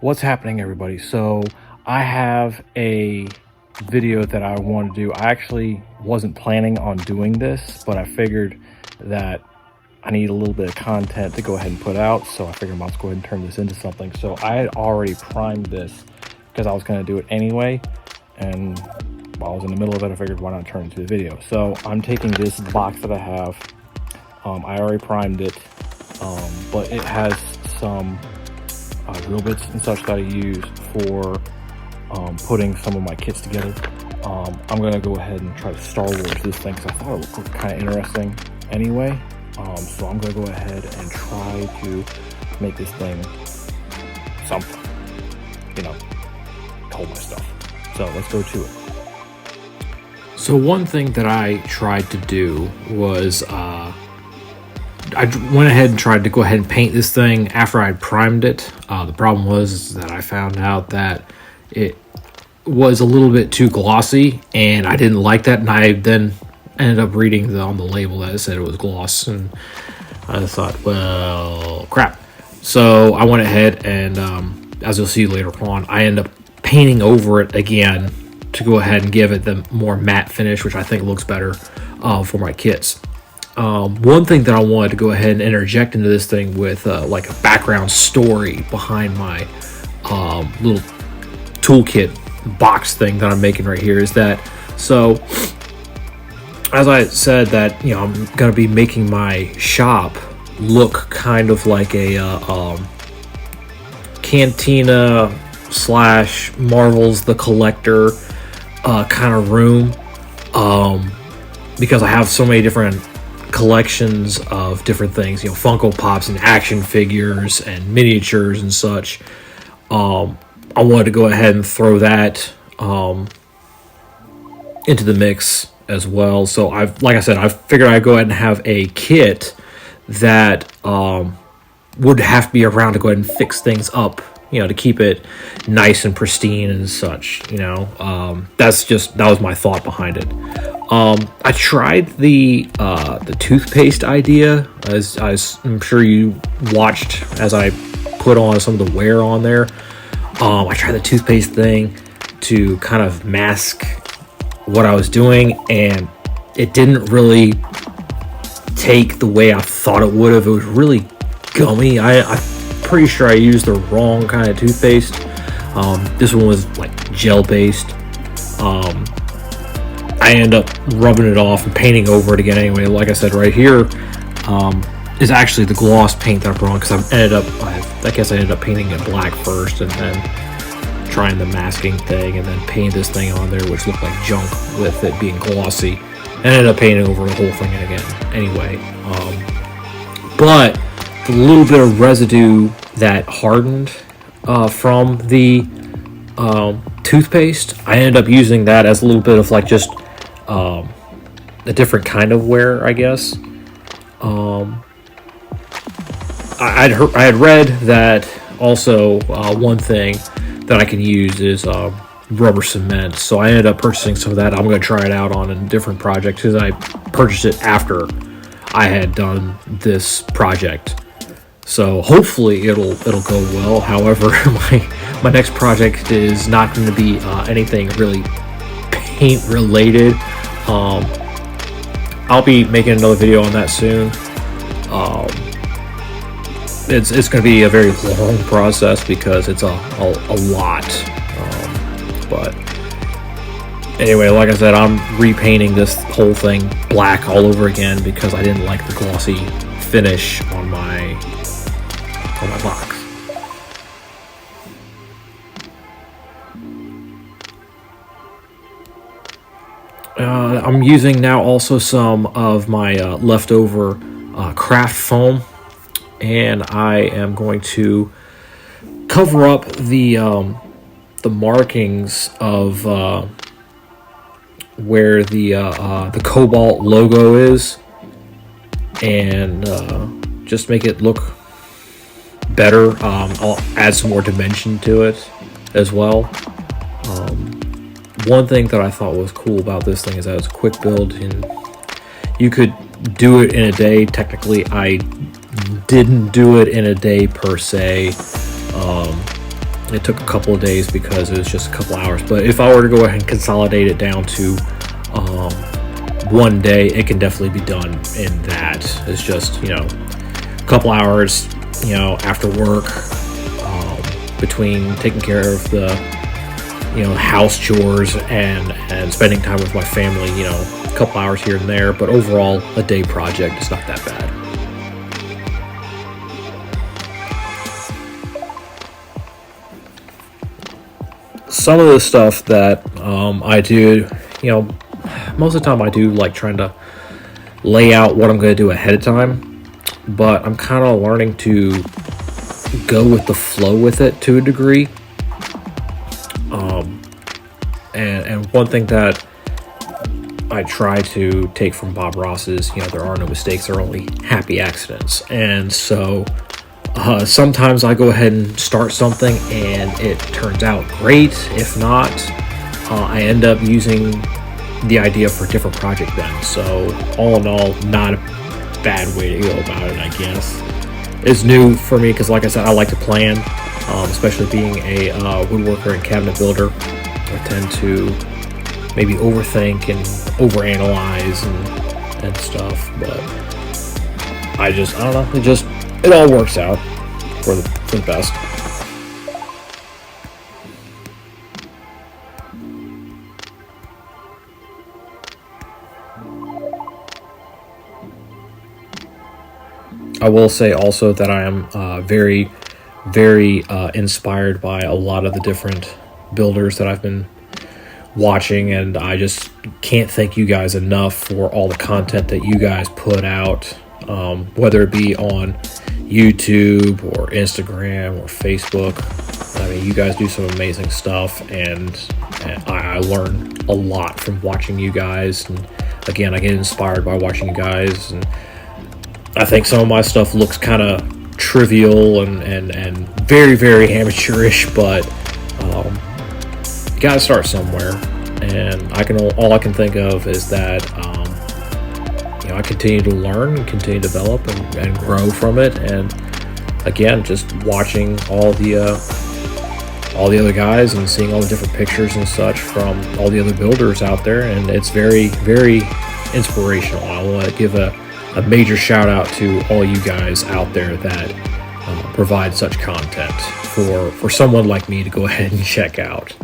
What's happening, everybody? So I have a video that I want to do. I actually wasn't planning on doing this, but I figured that I need a little bit of content to go ahead and put out, so I figured I might go ahead and turn this into something. So I had already primed this because I was going to do it anyway, and while I was in the middle of it, I figured why not turn it into the video. So I'm taking this box that I have. I already primed it, but it has some drill bits and such that I use for putting some of my kits together. I'm gonna go ahead and try to Star Wars this thing because I thought it looked kind of interesting anyway. So I'm gonna go ahead and try to make this thing something, hold my stuff. So let's go to it. So one thing that I tried to do was I went ahead and tried to go ahead and paint this thing after I'd primed it. The problem was that I found out that it was a little bit too glossy, and I didn't like that. And I then ended up reading on the label that it said it was gloss, and I thought, well, crap. So I went ahead and, as you'll see later on, I end up painting over it again to go ahead and give it the more matte finish, which I think looks better for my kits. One thing that I wanted to go ahead and interject into this thing with like a background story behind my little toolkit box thing that I'm making right here is that, so as I said that, I'm going to be making my shop look kind of like a cantina / Marvel's The Collector kind of room, because I have so many different collections of different things, Funko Pops and action figures and miniatures and such. I wanted to go ahead and throw that into the mix as well. So like I said, I figured I'd go ahead and have a kit that would have to be around to go ahead and fix things up, to keep it nice and pristine and such. That was my thought behind it. I tried the toothpaste idea, as I'm sure you watched as I put on some of the wear on there. I tried the toothpaste thing to kind of mask what I was doing, and it didn't really take the way I thought it would have. It was really gummy. I'm pretty sure I used the wrong kind of toothpaste. This one was like gel based. I end up rubbing it off and painting over it again anyway. Like I said, right here is actually the gloss paint that I put on, because I guess I ended up painting it black first and then trying the masking thing and then paint this thing on there, which looked like junk with it being glossy, and ended up painting over the whole thing again anyway. But the little bit of residue that hardened from the toothpaste, I ended up using that as a little bit of like just a different kind of wear, I guess. I had read that also one thing that I can use is rubber cement, so I ended up purchasing some of that. I'm going to try it out on a different project because I purchased it after I had done this project. So hopefully it'll go well. However, my next project is not going to be anything really paint related. I'll be making another video on that soon. It's going to be a very long process because it's a lot. But anyway, like I said, I'm repainting this whole thing black all over again because I didn't like the glossy finish on my box. I'm using now also some of my leftover craft foam, and I am going to cover up the markings of where the Cobalt logo is, and just make it look better. I'll add some more dimension to it as well. One thing that I thought was cool about this thing is that it's a quick build, and you could do it in a day. Technically, I didn't do it in a day per se. It took a couple of days because it was just a couple hours. But if I were to go ahead and consolidate it down to one day, it can definitely be done in that. It's just, a couple hours, after work, between taking care of the, house chores and spending time with my family, a couple hours here and there. But overall, a day project is not that bad. Some of the stuff that I do, most of the time I do like trying to lay out what I'm going to do ahead of time, but I'm kind of learning to go with the flow with it to a degree. And one thing that I try to take from Bob Ross is, there are no mistakes, there are only happy accidents. And so sometimes I go ahead and start something and it turns out great. If not, I end up using the idea for a different project then. So all in all, not a bad way to go about it, I guess. It's new for me because, like I said, I like to plan, especially being a woodworker and cabinet builder. I tend to maybe overthink and overanalyze and stuff, but I don't know. It all works out for the best. I will say also that I am very, very inspired by a lot of the different builders that I've been watching, and I just can't thank you guys enough for all the content that you guys put out, whether it be on YouTube or Instagram or Facebook. I mean, you guys do some amazing stuff, and I learn a lot from watching you guys. And again, I get inspired by watching you guys, and I think some of my stuff looks kind of trivial and very, very amateurish, but you gotta start somewhere. And all I can think of is that I continue to learn and continue to develop and grow from it. And again, just watching all the other guys and seeing all the different pictures and such from all the other builders out there, and it's very, very inspirational. I want to give a major shout out to all you guys out there that provide such content for someone like me to go ahead and check out.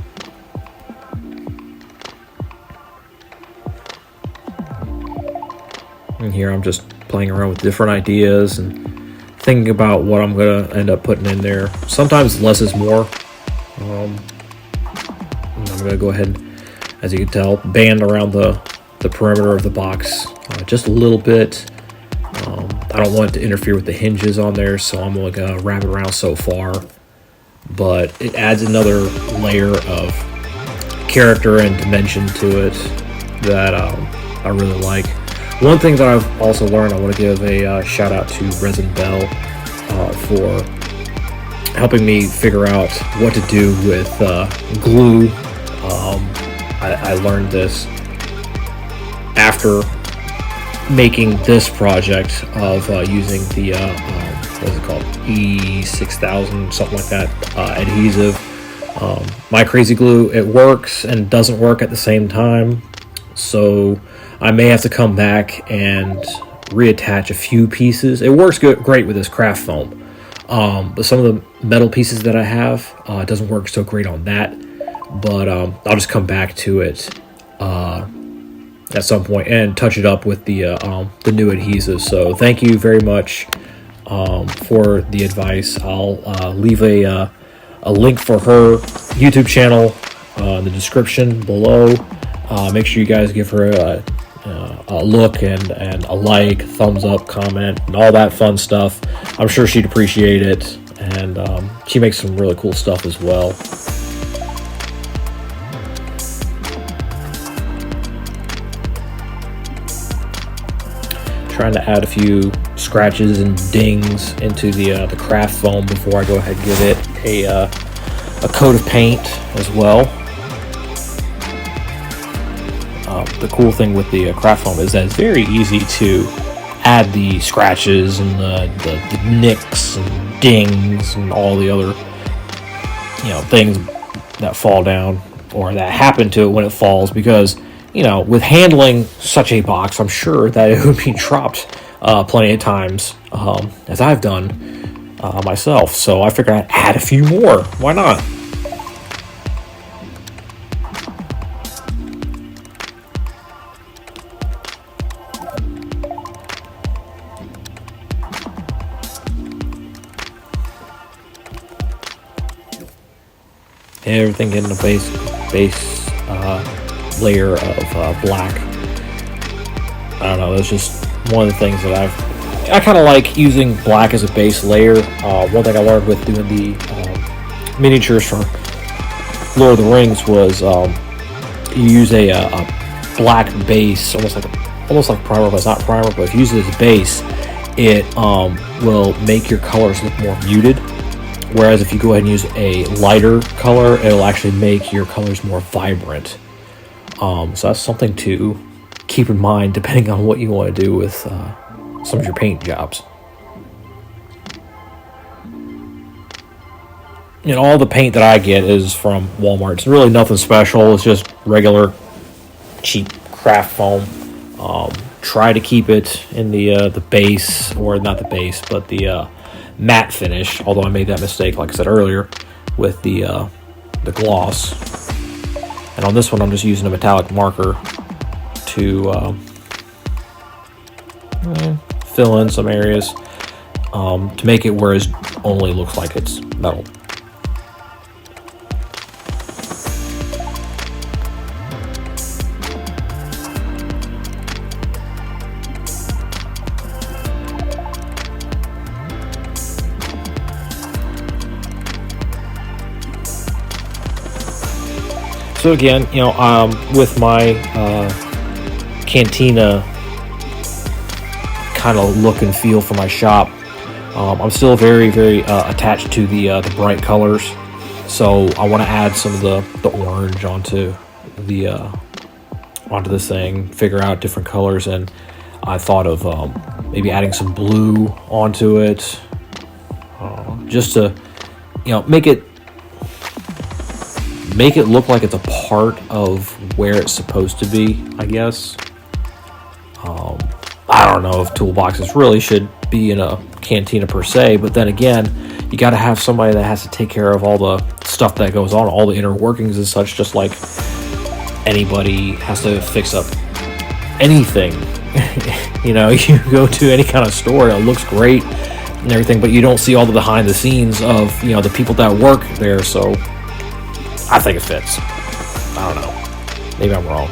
And here I'm just playing around with different ideas and thinking about what I'm going to end up putting in there. Sometimes less is more. I'm going to go ahead and, as you can tell, band around the perimeter of the box just a little bit. I don't want it to interfere with the hinges on there, so I'm only going to wrap it around so far. But it adds another layer of character and dimension to it that I really like. One thing that I've also learned, I want to give a shout out to Resin Bell for helping me figure out what to do with glue. I learned this after making this project of using the what's it called, E6000, something like that, adhesive. My crazy glue, it works and doesn't work at the same time, so I may have to come back and reattach a few pieces. It works great with this craft foam, but some of the metal pieces that I have, it doesn't work so great on that. But I'll just come back to it at some point and touch it up with the new adhesive. So thank you very much for the advice. I'll leave a link for her YouTube channel in the description below. Make sure you guys give her a look and a like, thumbs up, comment, and all that fun stuff. I'm sure she'd appreciate it, and she makes some really cool stuff as well. Trying to add a few scratches and dings into the craft foam before I go ahead and give it a coat of paint as well. The cool thing with the craft foam is that it's very easy to add the scratches and the nicks and dings and all the other things that fall down or that happen to it when it falls, because with handling such a box, I'm sure that it would be dropped plenty of times, as I've done myself. So I figured I'd add a few more. Why not? Everything getting a base layer of black. I don't know. That's just one of the things that I kind of like using black as a base layer. One thing I learned with doing the miniatures for Lord of the Rings was you use a black base, almost like primer, but it's not primer. But if you use it as a base, it will make your colors look more muted. Whereas if you go ahead and use a lighter color, it'll actually make your colors more vibrant. So that's something to keep in mind depending on what you want to do with some of your paint jobs. All the paint that I get is from Walmart. It's really nothing special. It's just regular cheap craft foam. Try to keep it in the base, or not the base, but the matte finish, although I made that mistake, like I said earlier, with the gloss. And on this one, I'm just using a metallic marker to fill in some areas to make it where it only looks like it's metal. So again, with my Cantina kind of look and feel for my shop, I'm still very, very attached to the bright colors. So I want to add some of the orange onto this thing, figure out different colors, and I thought of maybe adding some blue onto it, just to make it look like it's a part of where it's supposed to be, I guess. I don't know if toolboxes really should be in a Cantina per se, but then again, you got to have somebody that has to take care of all the stuff that goes on, all the inner workings and such, just like anybody has to fix up anything. You go to any kind of store, it looks great and everything, but you don't see all the behind the scenes of the people that work there. So I think it fits. I don't know. Maybe I'm wrong.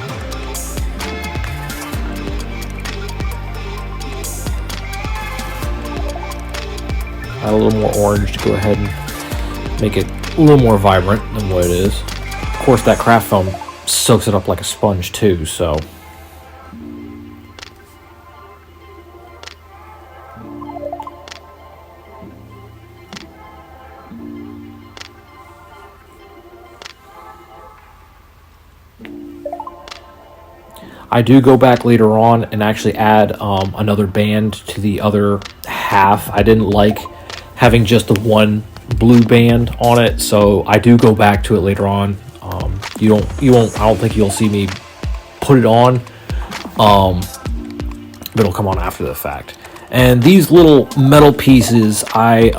Add a little more orange to go ahead and make it a little more vibrant than what it is. Of course, that craft foam soaks it up like a sponge too, so. I do go back later on and actually add another band to the other half. I didn't like having just the one blue band on it, so I do go back to it later on. You won't. I don't think you'll see me put it on, but it'll come on after the fact. And these little metal pieces I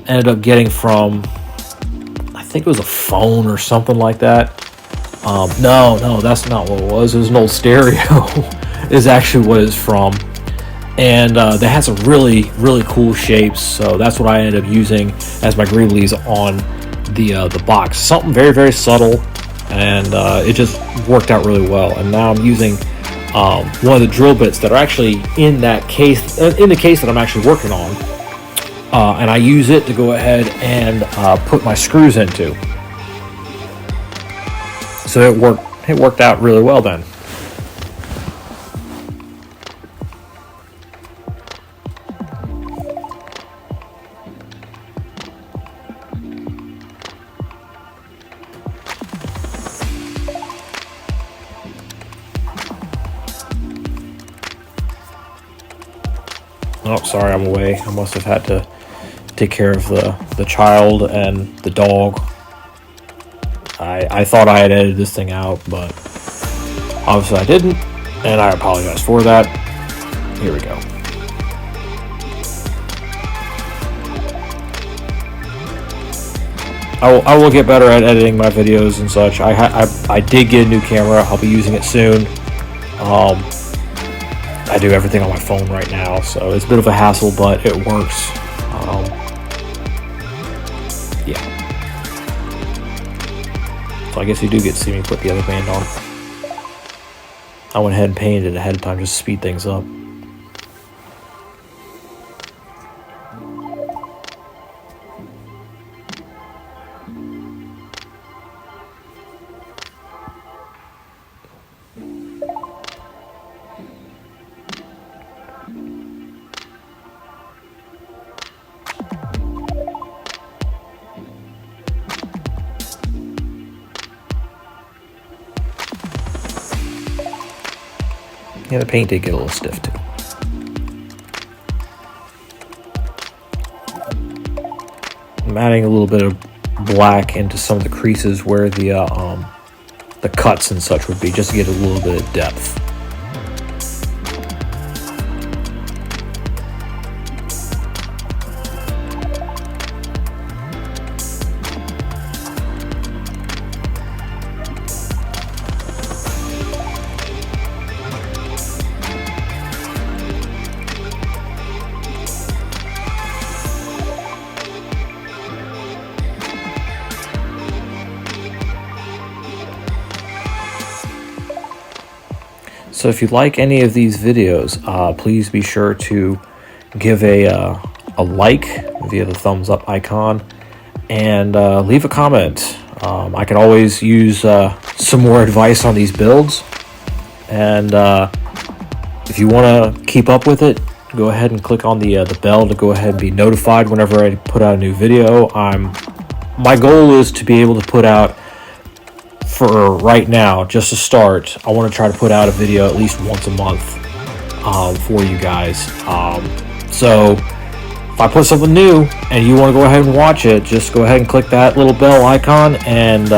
ended up getting from, I think it was a phone or something like that. No, that's not what it was. It was an old stereo is actually what it's from. And that has some really, really cool shapes. So that's what I ended up using as my greeblies on the box. Something very, very subtle. And it just worked out really well. And now I'm using one of the drill bits that are actually in that case, in the case that I'm actually working on. And I use it to go ahead and put my screws into. So it worked out really well then. Oh, sorry, I'm away. I must have had to take care of the child and the dog I thought I had edited this thing out, but obviously I didn't, and I apologize for that. Here we go. I will get better at editing my videos and such. I did get a new camera. I'll be using it soon. I do everything on my phone right now, so it's a bit of a hassle, but it works. Yeah. So I guess you do get to see me put the other band on. I went ahead and painted it ahead of time just to speed things up. Yeah, the paint did get a little stiff too. I'm adding a little bit of black into some of the creases where the cuts and such would be, just to get a little bit of depth. So if you like any of these videos, please be sure to give a like via the thumbs up icon, and leave a comment. I can always use some more advice on these builds, and if you want to keep up with it, go ahead and click on the bell to go ahead and be notified whenever I put out a new video. My goal is to be able to put out, for right now, just to start, I want to try to put out a video at least once a month for you guys. So if I put something new and you want to go ahead and watch it, just go ahead and click that little bell icon, and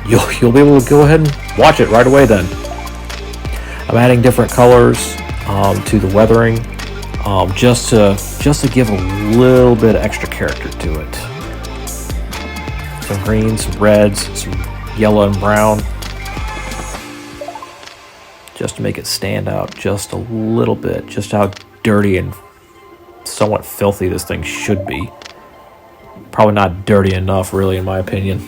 you'll be able to go ahead and watch it right away then. I'm adding different colors to the weathering, just to give a little bit of extra character to it. Some greens, some reds, some yellow and brown, just to make it stand out just a little bit, just how dirty and somewhat filthy this thing should be. Probably not dirty enough, really, in my opinion.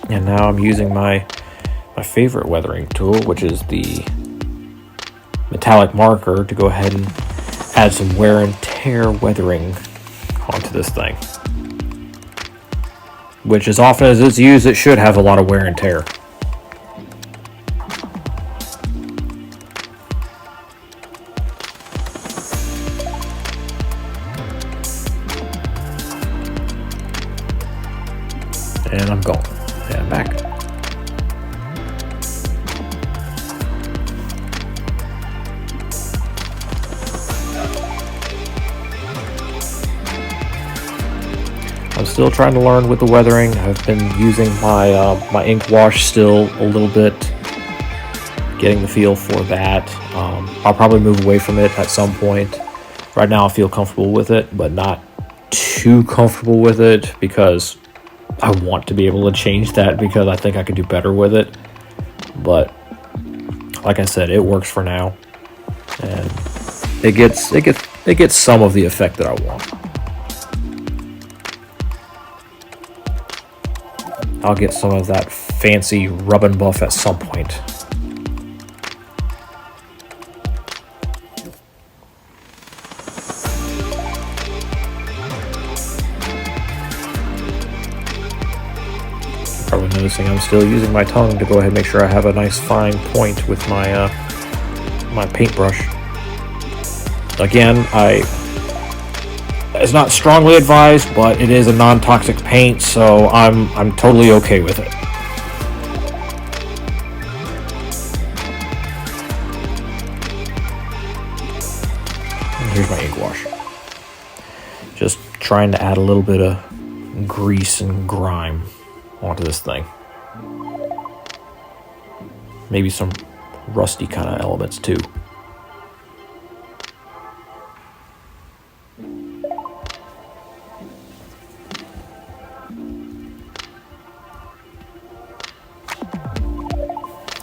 And now I'm using my favorite weathering tool, which is the metallic marker, to go ahead and add some wear and tear weathering onto this thing, which, as often as it's used, it should have a lot of wear and tear. And I'm going, and I'm back. I'm still trying to learn with the weathering. I've been using my ink wash still a little bit, getting the feel for that. I'll probably move away from it at some point. Right now I feel comfortable with it, but not too comfortable with it, because I want to be able to change that, because I think I could do better with it. But like I said, it works for now, and it gets some of the effect that I want. I'll get some of that fancy rub and buff at some point. Probably noticing I'm still using my tongue to go ahead and make sure I have a nice fine point with my my paintbrush. Again, it's not strongly advised, but it is a non-toxic paint, so I'm totally okay with it. here's my ink wash. Just trying to add a little bit of grease and grime onto this thing. Maybe some rusty kind of elements too.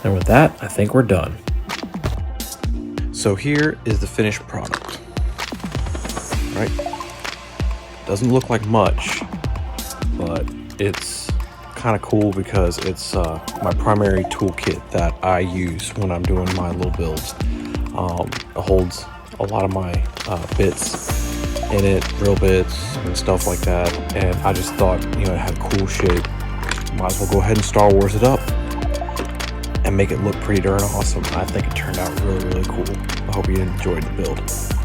And with that, I think we're done. So here is the finished product. Right? Doesn't look like much, but it's kind of cool because it's my primary toolkit that I use when I'm doing my little builds. It holds a lot of my bits in it, drill bits and stuff like that, and I just thought, you know, it had cool shape. Might as well go ahead and Star Wars it up and make it look pretty darn awesome. I think it turned out really, really cool. I hope you enjoyed the build.